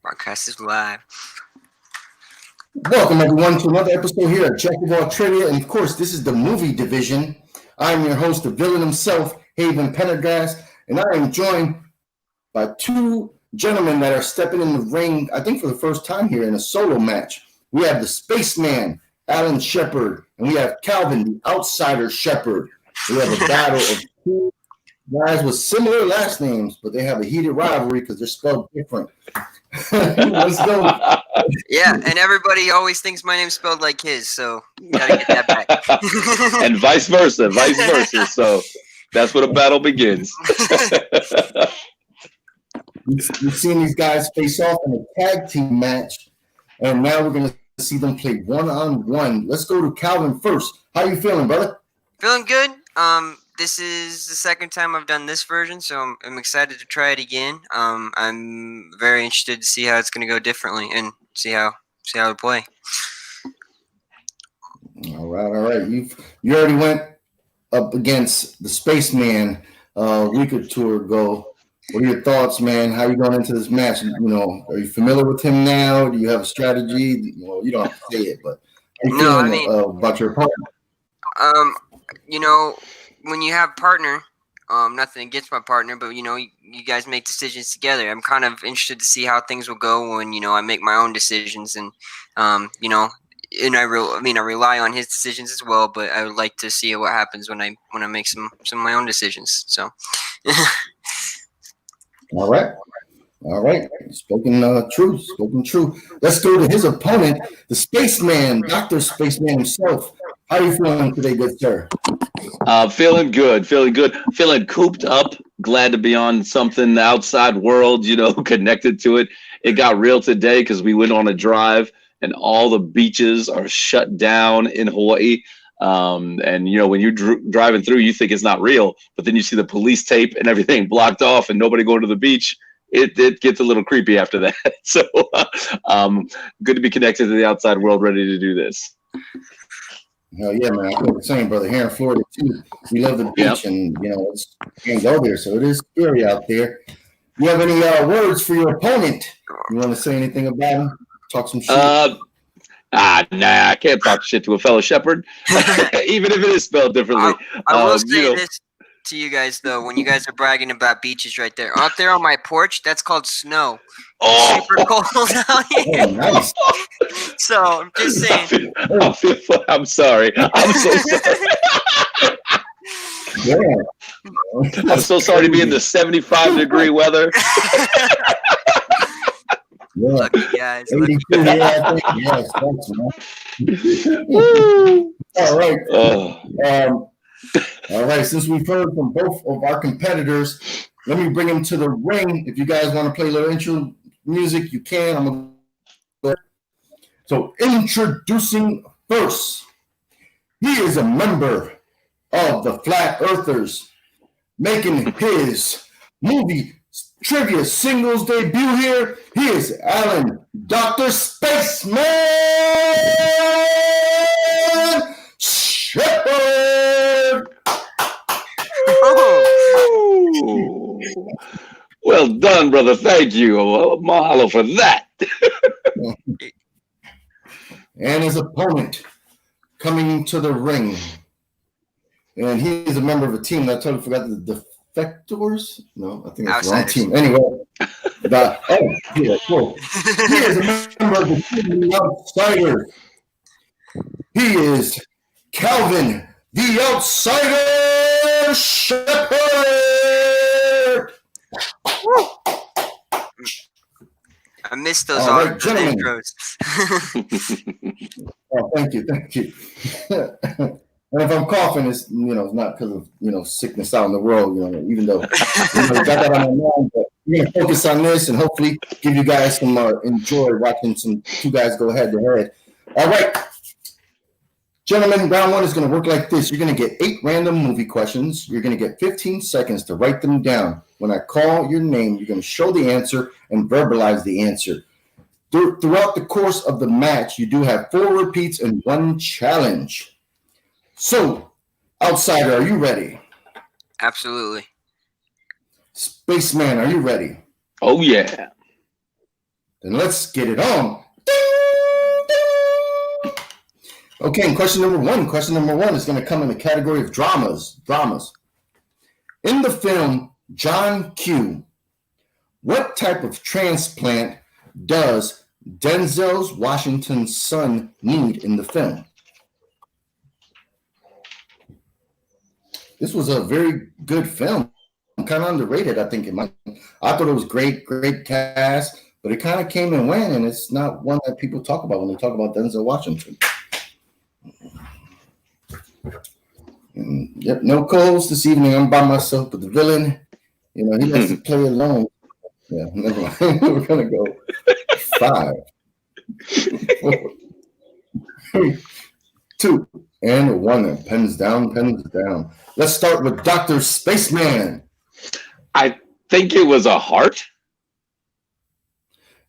Broadcast is live. Welcome, everyone, to another episode here at Jack of All Trivia. And of course, this is the movie division. I'm your host, the villain himself, Haven Pendergast, and I am joined by two gentlemen that are stepping in the ring, I think for the first time here in a solo match. We have the Spaceman, Alan Shepard, and we have Calvin, the Outsider Shepard. We have a battle of two guys with similar last names, but they have a heated rivalry because they're spelled different. Let's go. Yeah, and everybody always thinks my name's spelled like his, so gotta get that back. And vice versa. So that's where the battle begins. We've seen these guys face off in a tag team match, and now we're going to see them play one-on-one. Let's go to Calvin first. How you feeling, brother? Feeling good. This is the second time I've done this version, so I'm excited to try it again. I'm very interested to see how it's going to go differently and see how it play. All right. You already went up against the Spaceman a week or two ago. What are your thoughts, man? How are you going into this match? You know, are you familiar with him now? Do you have a strategy? Well, you don't have to say it, but how are you feeling about your opponent? When you have partner, nothing against my partner, but you guys make decisions together. I'm kind of interested to see how things will go when I make my own decisions, and and I rely on his decisions as well. But I would like to see what happens when I make some of my own decisions. So. All right. Spoken true. Let's go to his opponent, the Spaceman, Dr. Spaceman himself. How are you feeling today, good sir? Feeling good. Feeling cooped up. Glad to be on something outside world, connected to it. It got real today because we went on a drive and all the beaches are shut down in Hawaii. And when you're driving through, you think it's not real, but then you see the police tape and everything blocked off and nobody going to the beach. It gets a little creepy after that. So good to be connected to the outside world, ready to do this. Hell yeah, man. I feel the same, brother. Here in Florida, too, we love the beach, and, it's can't go there, so it is scary out there. You have any words for your opponent? You want to say anything about him? Talk some shit? Nah, I can't talk shit to a fellow Shepard, even if it is spelled differently. I will say this to you guys, though, when you guys are bragging about beaches right there. Out there on my porch, that's called snow. It's super cold out here. Oh, nice. So, I'm just saying. I'm sorry. I'm so sorry. Yeah. I'm so sorry to be in the 75-degree weather. Yeah. Lucky guys. 82, yeah, I think. Yes, thanks, man. All right. All right. Since we've heard from both of our competitors, let me bring them to the ring. If you guys want to play a little intro music, you can. I'm gonna go. So, introducing first, he is a member of the Flat Earthers, making his movie trivia singles debut here. He is Alan, Dr. Spaceman Shepard. Well done, brother. Thank you. Mahalo for that. And his opponent coming to the ring. And he is a member of a team that I totally forgot the Defectors? No, I think that's the wrong team. Anyway, cool. He is a member of the team, the Outsiders. He is Calvin, the Outsider Shepard. I missed those intros. Oh, thank you. And if I'm coughing, it's not because of sickness out in the world. Even though got that on my mind, but we're gonna focus on this and hopefully give you guys some enjoy watching some two guys go head to head. All right, gentlemen, round one is gonna work like this. You're gonna get 8 random movie questions. You're gonna get 15 seconds to write them down. When I call your name, you're gonna show the answer and verbalize the answer. Throughout the course of the match, you do have 4 repeats and 1 challenge. So, Outsider, are you ready? Absolutely. Spaceman, are you ready? Oh, yeah. Then let's get it on. Ding, ding. Okay, and question number one. Question number one is going to come in the category of dramas. Dramas. In the film John Q, what type of transplant does Denzel Washington's son need in the film? This was a very good film. Kind of underrated, I think. I thought it was great cast, but it kind of came and went, and it's not one that people talk about when they talk about Denzel Washington. Yep, no co-host this evening. I'm by myself, but the villain, he likes to play alone. Yeah, never mind. We're gonna go 5, 4, 3, 2, and 1. Pens down, pens down. Let's start with Dr. Spaceman. I think it was a heart.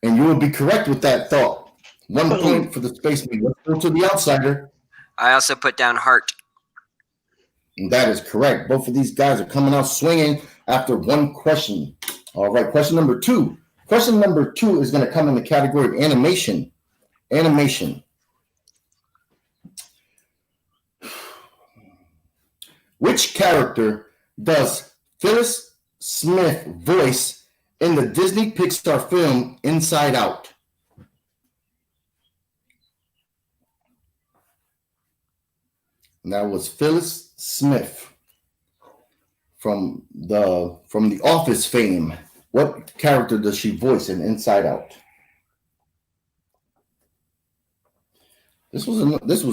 And you will be correct with that thought. 1 point for the Spaceman. Let's go to the outsider. I also put down heart. And that is correct. Both of these guys are coming out swinging after one question. All right, question number 2. Question number 2 is going to come in the category of animation. Animation. Which character does Phyllis Smith voice in the Disney Pixar film Inside Out? And that was Phyllis Smith from the Office fame. What character does she voice in Inside Out? This was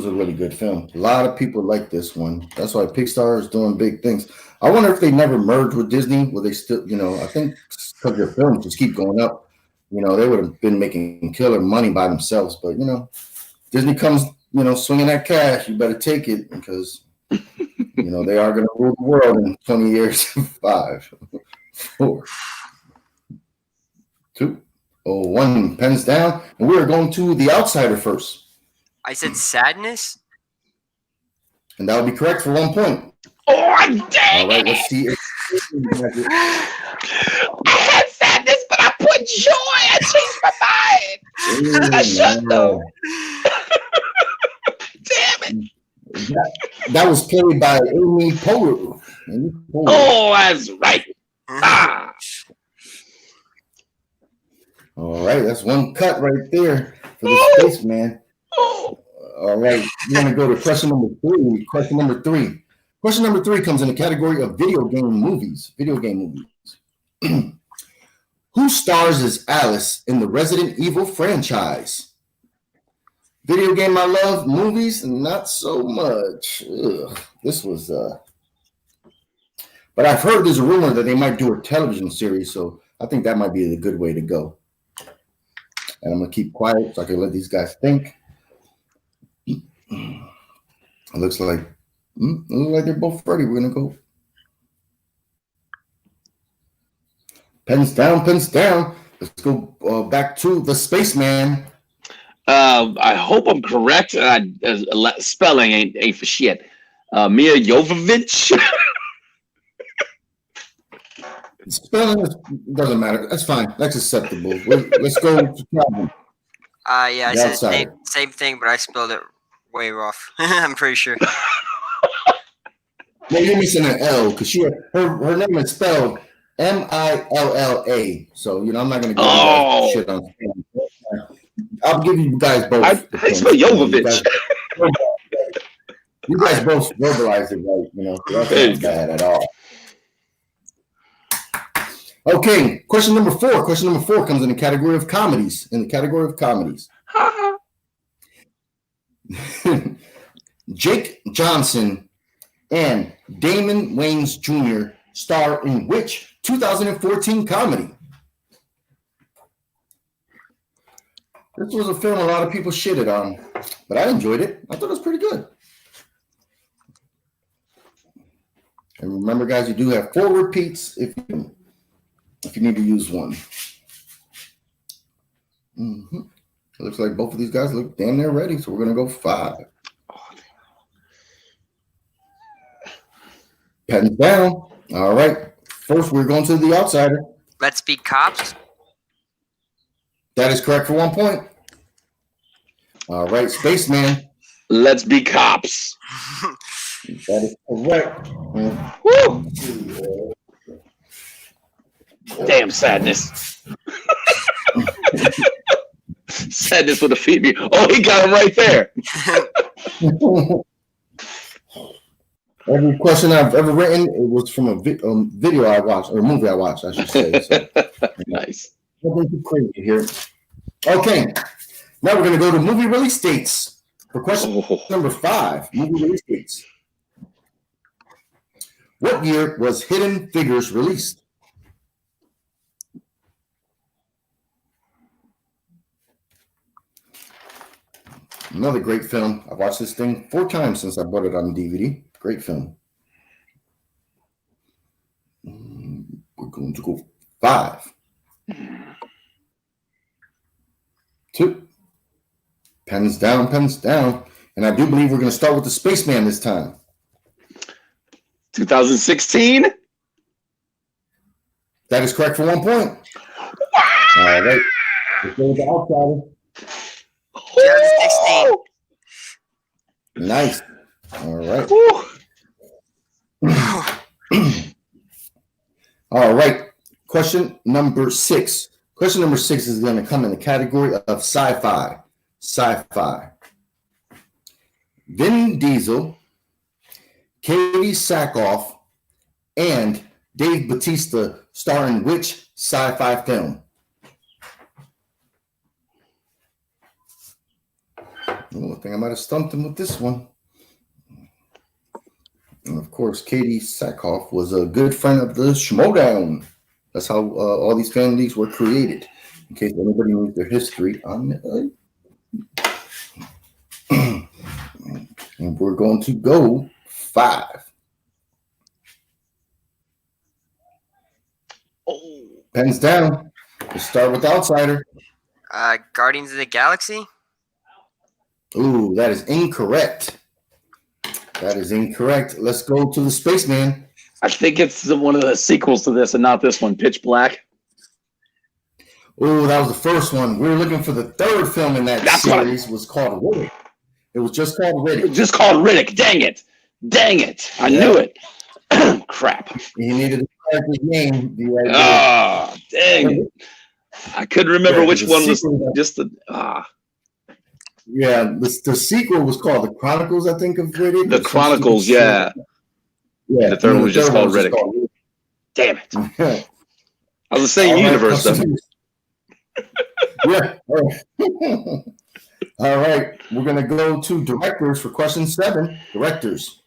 a really good film. A lot of people like this one. That's why Pixar is doing big things. I wonder if they never merged with Disney. Will they still? I think because their films just keep going up. They would have been making killer money by themselves. But Disney comes, swinging that cash. You better take it because they are going to rule the world in 20 years. 5, 4, 2, 1. Pens down, and we are going to the outsider first. I said sadness. And that would be correct for 1 point. Oh, dang! All right, let's see. I had sadness, but I put joy. I changed my mind. I shut though. Damn it! That was played by Amy Poehler. Oh, that's right. Ah. All right, that's one cut right there for the Spaceman. All right, we're going to go to question number 3. Question number 3. Question number 3 comes in the category of video game movies. Video game movies. Who stars as Alice in the Resident Evil franchise? Video game I love, movies not so much. This was but I've heard there's a rumor that they might do a television series, so I think that might be a good way to go. And I'm going to keep quiet so I can let these guys think. It looks like they're both ready. We're going to go. Pens down, pens down. Let's go back to the Spaceman. I hope I'm correct. Spelling ain't for shit. Mia Jovovich. Spelling doesn't matter. That's fine. That's acceptable. Let's go to Calvin. Yeah, I said same thing, but I spelled it way off. I'm pretty sure. Well, you're missing an L because her name is spelled Milla. So I'm not gonna give you guys shit on. I'll give you guys both. I spell Jovovich. You guys both verbalized it right. So that's not bad at all. Okay, question number 4. Question number 4 comes in the category of comedies. Jake Johnson and Damon Wayans Jr. star in which 2014 comedy? This was a film a lot of people shitted on, but I enjoyed it. I thought it was pretty good. And remember, guys, you do have 4 repeats if you need to use one. It looks like both of these guys look damn near ready, so we're going to go 5. Pens down. All right. First, we're going to the outsider. Let's Be Cops. That is correct for 1 point. All right, Spaceman. Let's be cops. That is correct. Woo! Damn sadness. Sadness with a feed. Oh, he got him right there. Every question I've ever written, it was from a video I watched, or a movie I watched, I should say. So, nice. Nothing too crazy here. Okay, now we're going to go to movie release dates. For question number 5, movie release dates. What year was Hidden Figures released? Another great film. I've watched this thing 4 times since I bought it on DVD. Great film. We're going to go 5, 2. Pens down, pens down. And I do believe we're going to start with the Spaceman this time. 2016? That is correct for 1 point. All right. Let's go with the outsider. 2016. Nice. All right. All right. Question number 6. Question number 6 is going to come in the category of sci-fi. Sci-fi. Vin Diesel, Katie Sackhoff, and Dave Bautista star in which sci-fi film? I think I might have stumped him with this one. And of course, Katie Sackhoff was a good friend of the Schmodown. That's how all these families were created. In case anybody knows their history on it. And we're going to go 5. Pens down. Let's start with the outsider. Guardians of the Galaxy. Ooh, that is incorrect. That is incorrect. Let's go to the Spaceman. I think it's one of the sequels to this and not this one, Pitch Black. Oh, that was the first one. We were looking for the 3rd film in that series. Was called Riddick. It was just called Riddick. Just called Riddick. Dang it. Dang it. I knew it. Crap. He needed to correct his name. Oh, dang it. I couldn't remember which one was just the... Yeah, the sequel was called The Chronicles, I think, of Riddick. The Chronicles, yeah. Yeah. The third one was just called Riddick. Damn it. I was the same universe, though. Yeah. All right. We're going to go to directors for question 7. Directors.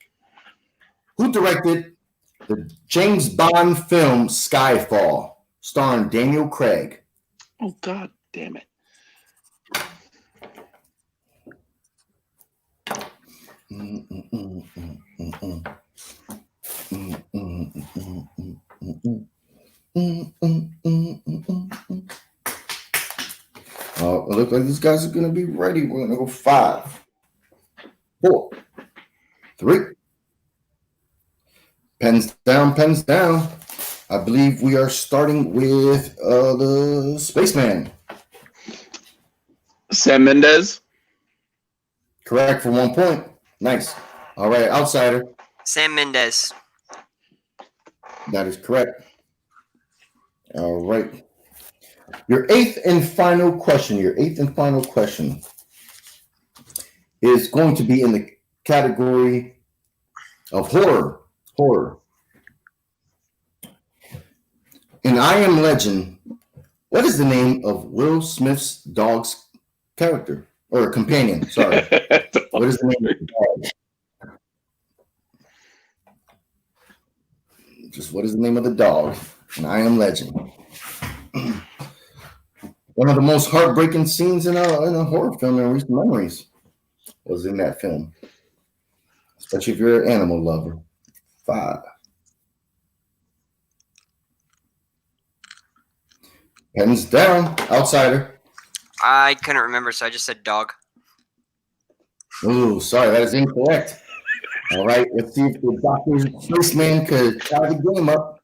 Who directed the James Bond film Skyfall, starring Daniel Craig? Oh, God damn it. Oh, it looks like these guys are going to be ready. We're going to go 5, 4, 3. Pens down, pens down. I believe we are starting with the Spaceman. Sam Mendes. Correct for 1 point. Nice. All right, outsider. Sam Mendes. That is correct. All right. Your 8th and final question. Is going to be in the category of horror. In I Am Legend, what is the name of Will Smith's dog's character? Or companion, sorry. What is the name of the dog? Just what is the name of the dog in I Am Legend? One of the most heartbreaking scenes in a horror film in recent memories was in that film. Especially if you're an animal lover. 5. Pens down, outsider. I couldn't remember, so I just said dog. Ooh, sorry, that is incorrect. All right, let's see if the Dr. Spaceman could tie the game up.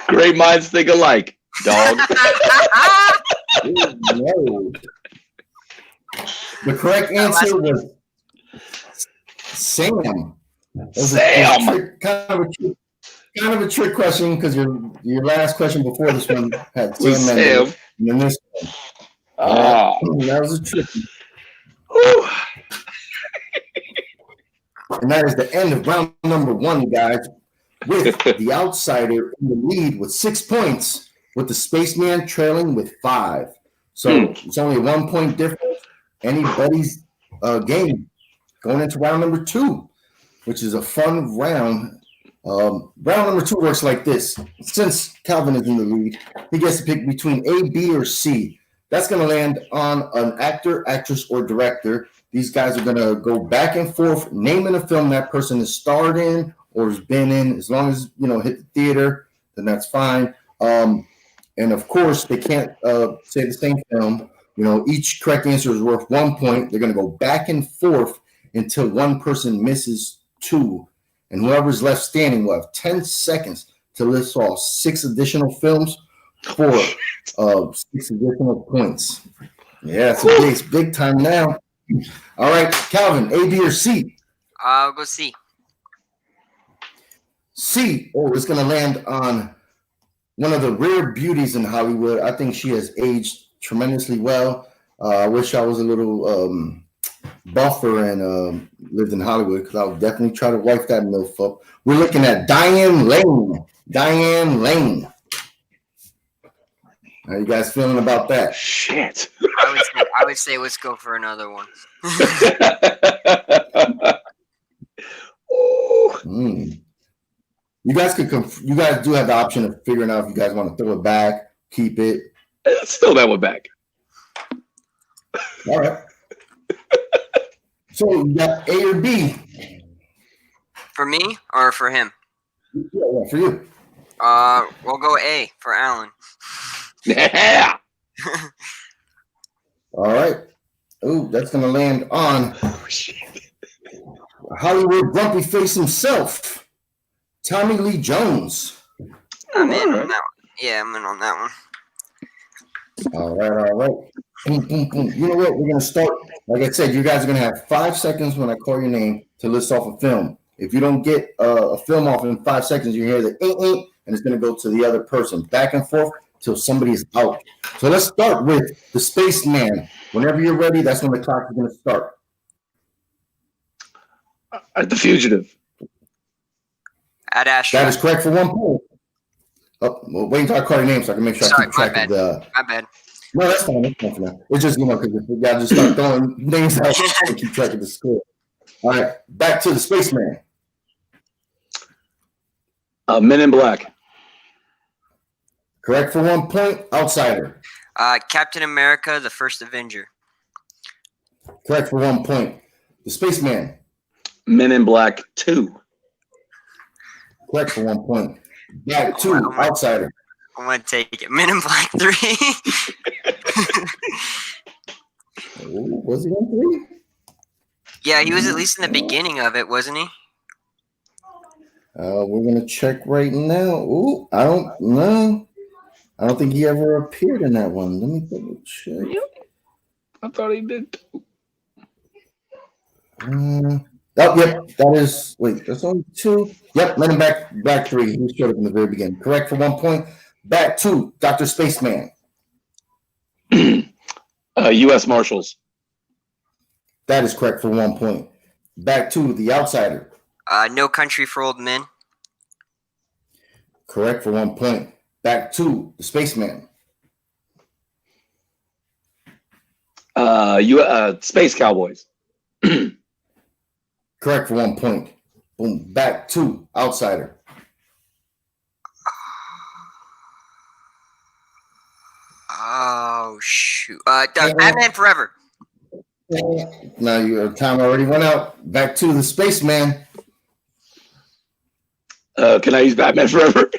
Great minds think alike, dog. No. The correct answer was Sam. Sam. Kind of a trick question because your last question before this one had Sam Sam. Mendes. And then this one. That was a trick. And that is the end of round number 1, guys, with the outsider in the lead with 6 points, with the spaceman trailing with 5. So it's only a 1 point difference. Anybody's game going into round number 2, which is a fun round. Round number 2 works like this. Since Calvin is in the lead, he gets to pick between A, B, or C. That's going to land on an actor, actress, or director. These guys are going to go back and forth, naming a film that person has starred in or has been in. As long as, hit the theater, then that's fine. And, of course, they can't say the same film. Each correct answer is worth 1 point. They're going to go back and forth until one person misses 2. And whoever's left standing will have 10 seconds to list off 6 additional films for 6 additional points. Yeah, it's big time now. All right, Calvin, A, B, or C? I'll go C. C. Oh, it's going to land on one of the rare beauties in Hollywood. I think she has aged tremendously well. I wish I was a little buffer and lived in Hollywood because I would definitely try to wipe that MILF up. We're looking at Diane Lane. Diane Lane. How you guys feeling about that? Shit. I would say let's go for another one. You guys you guys do have the option of figuring out if you guys want to throw it back, keep it. Let's throw that one back. All right. So you got A or B? For me or for him? Yeah, for you. We'll go A for Alan. Yeah. All right. Oh, that's going to land on Hollywood grumpy face himself, Tommy Lee Jones. I'm in on that one. Yeah, I'm in on that one. All right. Boom, boom, boom. You know what? We're going to start. Like I said, you guys are going to have 5 seconds when I call your name to list off a film. If you don't get a film off in 5 seconds, you hear the and it's going to go to the other person, back and forth till somebody is out. So let's start with the Spaceman. Whenever you're ready, that's when the clock is going to start. The Fugitive. Ad Astra. That is correct for 1 point. Oh, well, wait until I call your name so I can make sure I keep track of the. My bad. No, that's fine. That's fine for now. It's just, because if you guys just start throwing names out to keep track of the score. All right, back to the Spaceman. Men in Black. Correct for 1 point. Outsider. Captain America, the First Avenger. Correct for 1 point. The Spaceman. Men in Black 2. Correct for 1 point. Black 2. Outsider. I'm going to take it. Men in Black 3. Was he on 3? Yeah, he was at least in the beginning of it, wasn't he? We're going to check right now. Ooh, I don't know. I don't think he ever appeared in that one. Let me double check. I thought he did too. Yep. That is. Wait, there's only 2. Yep, Men in Black 3. He showed up in the very beginning. Correct for 1 point. Back 2. Dr. Spaceman. U.S. Marshals. That is correct for 1 point. Back 2. The Outsider. No Country for Old Men. Correct for 1 point. Back 2. The Spaceman. Space Cowboys. Correct for 1 point. Boom. Back 2. Outsider. Oh, shoot. Batman Forever. Now your time already went out. Back to the Spaceman. Can I use Batman Forever?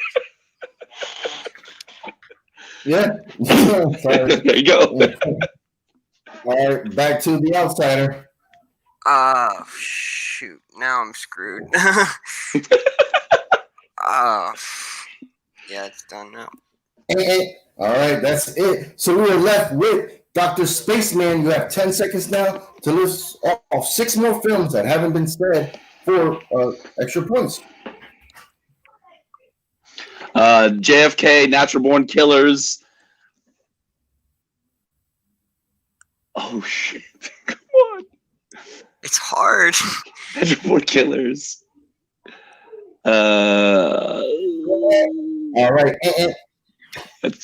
Yeah. There you go. All right, back to the Outsider. Shoot. Now I'm screwed. Yeah, it's done now. All right, that's it. So we were left with Dr. Spaceman, you have 10 seconds now to list off 6 more films that haven't been said for extra points. JFK, Natural Born Killers. Oh shit! Come on. It's hard. Natural Born Killers. All right.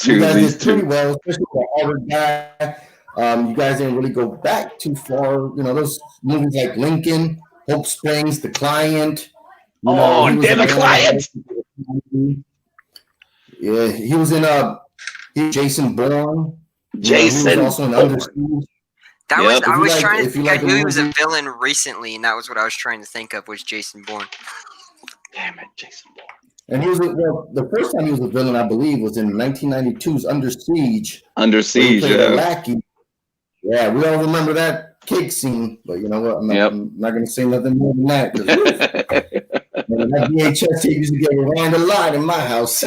You guys did pretty well, especially for Harvard guy. You guys didn't really go back too far. You know, those movies like Lincoln, Hope Springs, The Client. You know, damn, The Client! Yeah, he was in Jason Bourne. Jason. He was also in Under Siege. That was I was like, trying to think. I knew he was a movie, villain recently, and that was what I was trying to think of was Jason Bourne. Damn it, Jason Bourne. And he was the first time he was a villain, I believe, was in 1992's Under Siege. Under Siege, yeah. Lackey. Yeah, we all remember that cake scene, but you know what? I'm not going to say nothing more than that. That VHS tape used to get rewound a lot in my house.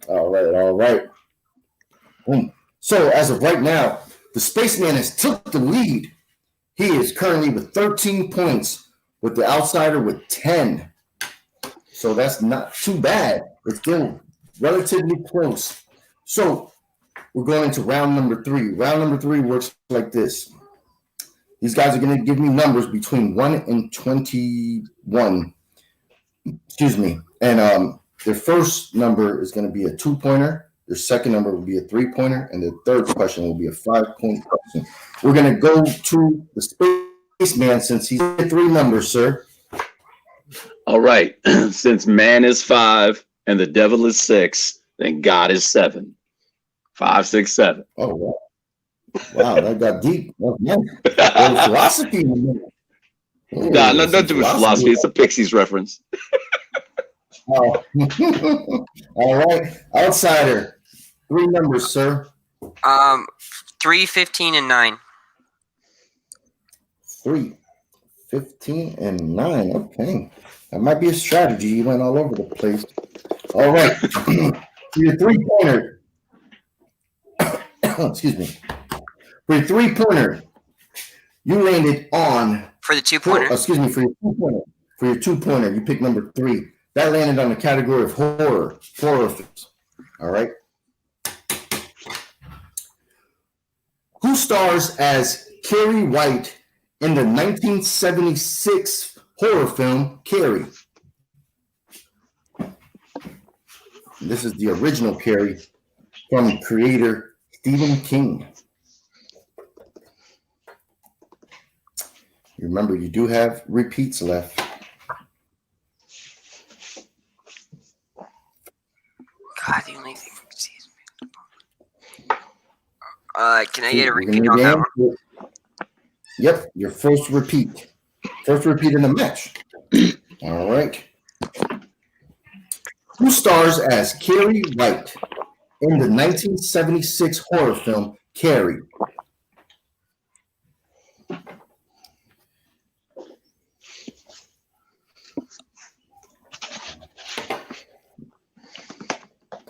All right. So as of right now, the Spaceman has took the lead. He is currently with 13 points, with the outsider with 10. So that's not too bad. It's still relatively close. So we're going into round number 3. Round number 3 works like this. These guys are going to give me numbers between 1 and 21. Excuse me. And their first number is going to be a 2-pointer. Their second number will be a 3-pointer. And the third question will be a 5-point question. We're going to go to the Spaceman since he's 3 numbers, sir. All right. Since man is 5 and the devil is 6, then God is 7. 5, 6, 7. Oh, wow. Wow, that got deep. Philosophy. Nah, no, don't do it philosophy. It's a Pixies reference. Oh. All right. Outsider. 3 numbers, sir. 3, 15, and 9. 3, 15, and 9. Okay. That might be a strategy. You went all over the place. All right. Your 3-pointer. Excuse me. For your 3-pointer, you landed on. For the 2-pointer. Excuse me. For your 2-pointer. For your 2-pointer, you picked number 3. That landed on the category of horror films. All right. Who stars as Carrie White in the 1976 horror film Carrie? This is the original Carrie from creator Stephen King. Remember, you do have repeats left. God, the only thing I can see is can I get a repeat on that one? Yep, your first repeat. First repeat in the match. All right. Who stars as Carrie White in the 1976 horror film Carrie?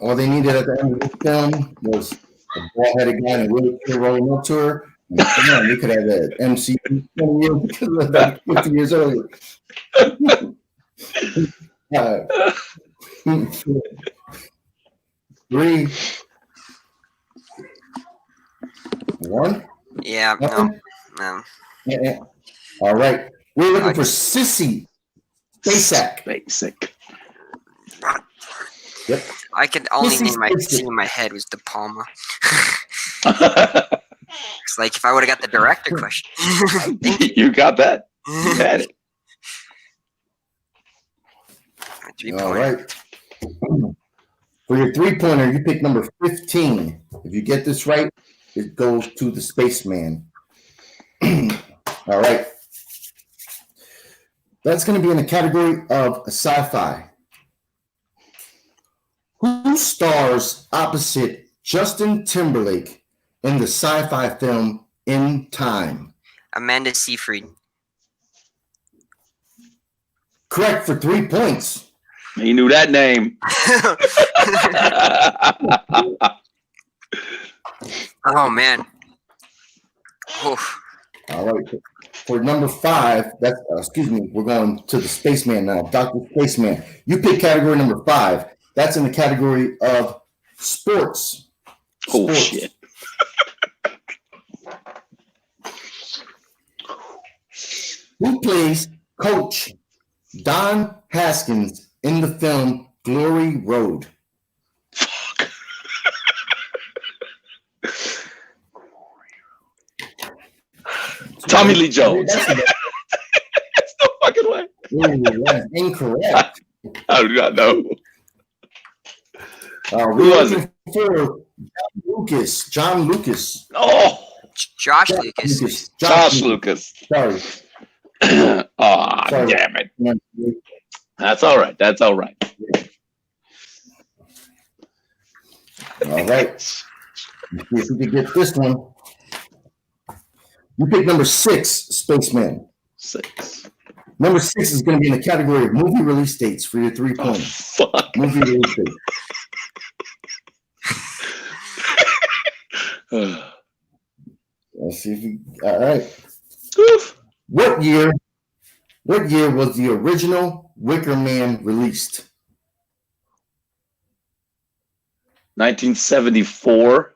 All they needed at the end of the film was a bald-headed guy in a wheelchair rolling up to her. And, come on, we could have that MC 20 years because of that 50 years earlier. 3, 1. Yeah, Nothing? no. Yeah. All right. We're looking for Sissy Spacek. Yep. I could only name my scene in my head was De Palma. It's like if I would have got the director question. You got that. You had it. All right. For your 3-pointer, you pick number 15. If you get this right, it goes to the Spaceman. All right. That's going to be in the category of sci-fi. Who stars opposite Justin Timberlake in the sci-fi film In Time? Amanda Seyfried. Correct for 3 points. You knew that name. Oh man. Oof. All right. For number 5, that's excuse me, we're going to the Spaceman now. Dr. Spaceman. You pick category number 5. That's in the category of sports. Oh, Sports. shit. Who plays Coach Don Haskins in the film Glory Road? Tommy Lee Jones. That's No fucking way. that's incorrect. I do not know. Who was it? For John Lucas. Oh, Josh Lucas. Josh Lucas. Sorry. Oh, Sorry. damn it. That's all right. That's all right. All right. Let's see if we can get this one. You pick number 6, Spaceman. 6. Number 6 is going to be in the category of movie release dates for your 3-pointer. Fuck. Movie release date. Let's see if we. All right. Oof. What year was the original Wicker Man released? 1974.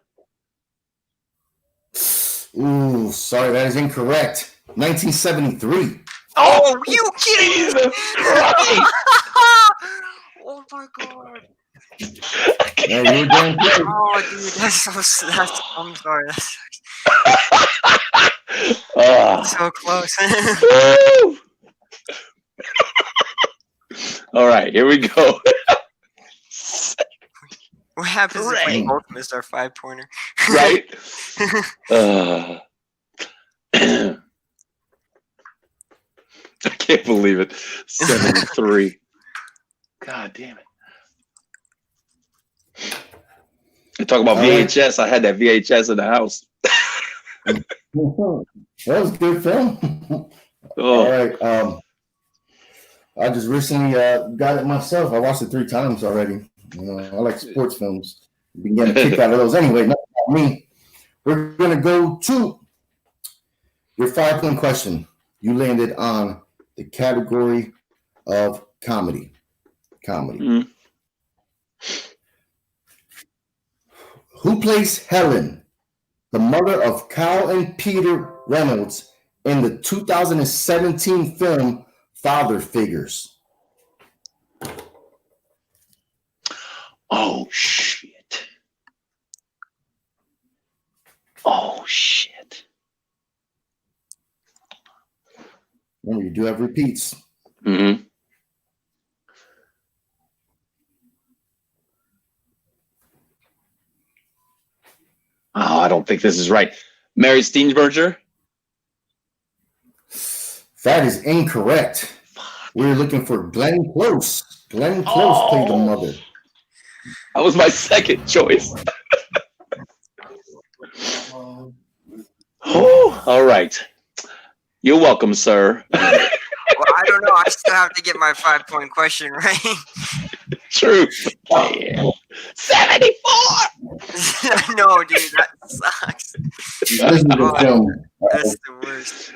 Ooh, sorry, that is incorrect. 1973. Oh, you kidding? Jesus Christ. Oh my god. Yeah, you were damn good. Oh, dude, that's I'm sorry. That's Ah. so close. Woo! All right, here we go. What happens if we Correct. both missed our 5-pointer? Right? I can't believe it. 73. God damn it. You talk about VHS. I had that VHS in the house. That was a good film. Oh, All right. I just recently got it myself. I watched it 3 times already. I like sports films. Been getting a kick out of those. Anyway, not about me. We're gonna go to your 5-point question. You landed on the category of comedy. Comedy. Mhm. Who plays Helen, the mother of Kyle and Peter Reynolds, in the 2017 film Father Figures? Oh shit. Oh shit. Remember, you do have repeats. Mm-hmm. Oh, I don't think this is right. Mary Steenburgen? That is incorrect. We're looking for Glenn Close. Glenn Close played the mother. That was my second choice. Oh, all right. You're welcome, sir. Well, I don't know. I still have to get my 5-point question right. True. Yeah. 74! No, dude, that sucks. Listen to the film. That's the worst.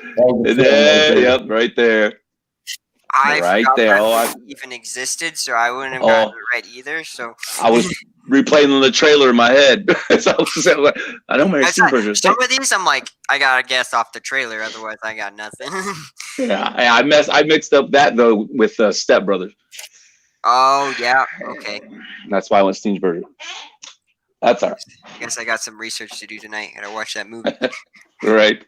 There, yep, right there. I Right forgot there. that Oh, movie even existed, so I wouldn't have gotten it right either. So I was replaying the trailer in my head. So I was just like, I know Mary That's not- Steenburgen. some of these, I'm like, I gotta guess off the trailer, otherwise I got nothing. Yeah, I mixed up that though with Step Brothers. Oh yeah, okay. That's why I went Steenburgen. That's all right. I guess I got some research to do tonight. I gotta watch that movie. Right.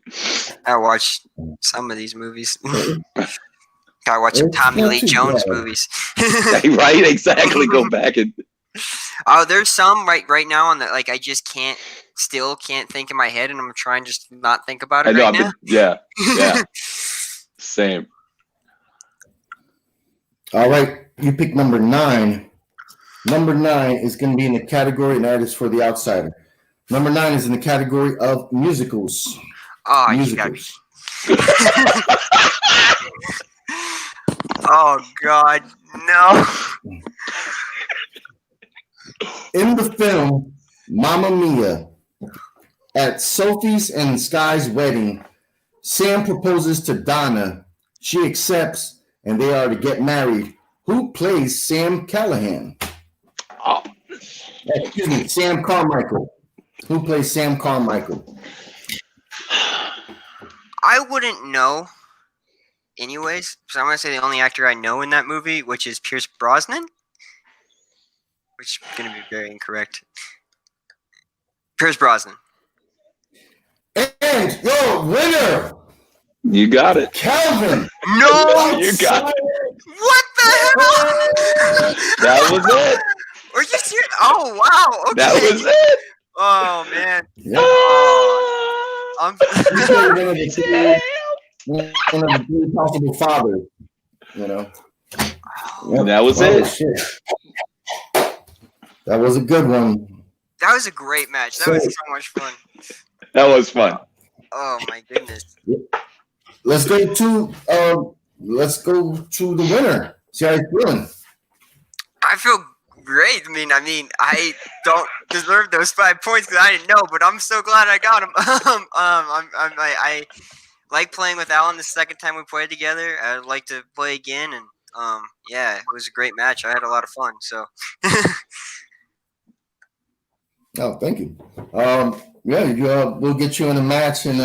I watched some of these movies. Gotta watch some Tommy Lee Jones movies. Right, exactly. Go back and Oh, there's some right now on the like I just can't think in my head, and I'm trying just not think about it I know. right now. Yeah. Same. All right, you pick number 9. Number 9 is going to be in the category, and that is for the outsider. Number 9 is in the category of musicals. Oh, you got Musicals. Oh God, no. In the film Mamma Mia, at Sophie's and Sky's wedding, Sam proposes to Donna. She accepts, and they are to get married. Who plays Sam Callahan? Oh, Excuse me, Sam Carmichael. Who plays Sam Carmichael? I wouldn't know anyways, so I'm going to say the only actor I know in that movie, which is Pierce Brosnan, which is going to be very incorrect. Pierce Brosnan. And your winner, you got it. Calvin. No! You got it. What the hell? That was it. Are you serious? Oh, wow. Okay. That was it. Oh, man. Yeah. Oh, I'm You played one of the three possible fathers, you know. Yep. That was it. Shit. That was a good one. That was a great match. That was so much fun. That was fun. Oh my goodness. Let's go to the winner. See how he's feeling. I feel great. I don't deserve those 5 points because I didn't know, but I'm so glad I got them. I like playing with Alan the second time we played together. I'd like to play again, and yeah, it was a great match. I had a lot of fun. So. Oh, thank you. Yeah, we'll get you in a match in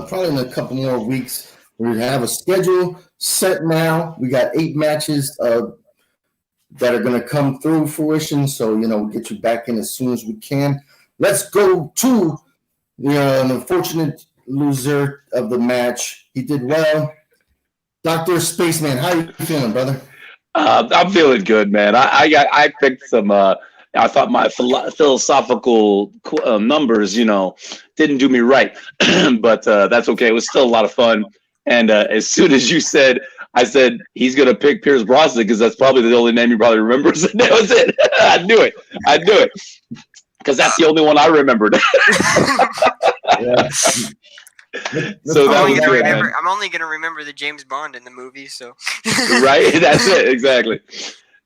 probably in a couple more weeks. We have a schedule set now. We got 8 matches that are going to come through fruition. So, we'll get you back in as soon as we can. Let's go to an unfortunate loser of the match. He did well. Dr. Spaceman, how you feeling, brother? I'm feeling good, man. I picked some. I thought my philosophical numbers, didn't do me right, but that's okay. It was still a lot of fun. And as soon as you said, I said he's gonna pick Pierce Brosnan because that's probably the only name he probably remembers. And that was it. I knew it because that's the only one I remembered. Yeah. So that was great, man. I'm only gonna remember the James Bond in the movie. So right, that's it exactly.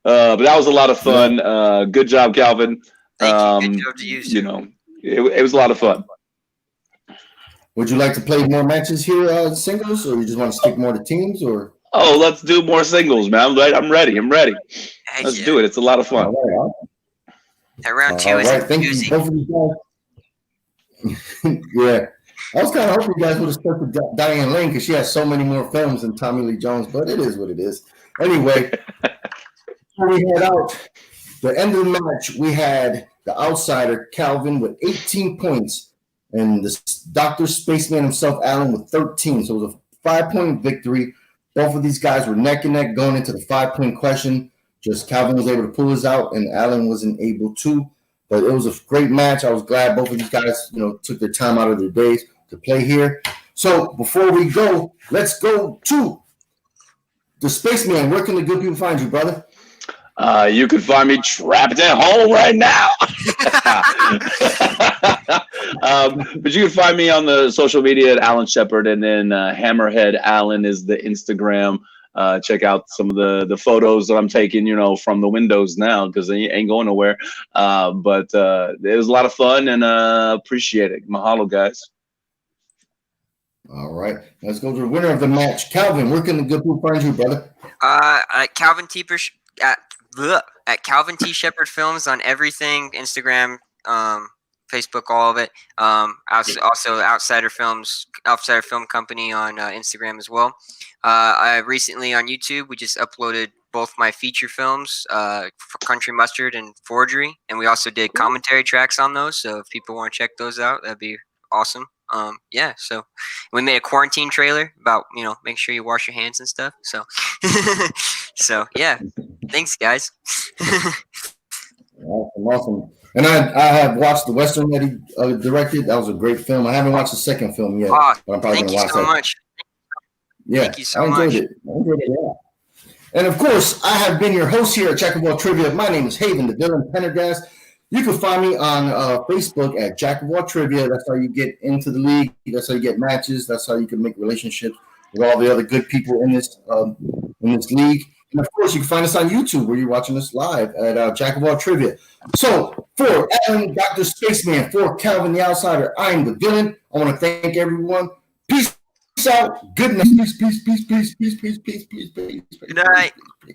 But that was a lot of fun. Good job, Calvin. Thank you. Good job to you. It was a lot of fun. Would you like to play more matches here, singles, or you just want to stick more to teams, or? Oh, let's do more singles, man. I'm ready. Let's do it. It's a lot of fun. All right. Round 2 is Thank you, both of you guys. Yeah. I was kind of hoping you guys would have stuck with Diane Lane because she has so many more films than Tommy Lee Jones, but it is what it is. Anyway, before we head out, the end of the match, we had the outsider, Calvin, with 18 points, and the Dr. Spaceman himself, Alan, with 13. So it was a 5-point victory. Both of these guys were neck and neck going into the 5-point question. Just Calvin was able to pull his out, and Alan wasn't able to. But it was a great match. I was glad both of these guys, took their time out of their days to play here. So before we go, let's go to the Spaceman. Where can the good people find you, brother? You can find me trapped at home right now. But you can find me on the social media at Alan Shepard, and then Hammerhead Alan is the Instagram. Check out some of the photos that I'm taking, from the windows now because they ain't going nowhere. But it was a lot of fun, and appreciate it. Mahalo, guys. All right, let's go to the winner of the match, Calvin. Where can the good people find you, brother? At Calvin T. At Calvin T. Shepard Films on everything, Instagram, Facebook, all of it. Also Outsider Film Company on Instagram as well. I recently on YouTube, we just uploaded both my feature films, Country Mustard and Forgery, and we also did commentary tracks on those. So if people want to check those out, that'd be awesome. So we made a quarantine trailer about, make sure you wash your hands and stuff. So, so yeah, thanks guys. Awesome. And I have watched the Western that he directed. That was a great film. I haven't watched the second film yet, but I'm probably going to watch that. Much. Yeah, thank you so much. I enjoyed it. Yeah. And of course, I have been your host here at Jack of All Trivia. My name is Haven, the villain Pendergast. You can find me on Facebook at Jack of All Trivia. That's how you get into the league. That's how you get matches. That's how you can make relationships with all the other good people in this league. And of course, you can find us on YouTube where you're watching us live at Jack of All Trivia. So for Adam, Dr. Spaceman, for Calvin the Outsider, I'm the villain. I want to thank everyone. Peace out. Good night. Peace, peace, peace, peace, peace, peace, peace, peace, peace. Good night.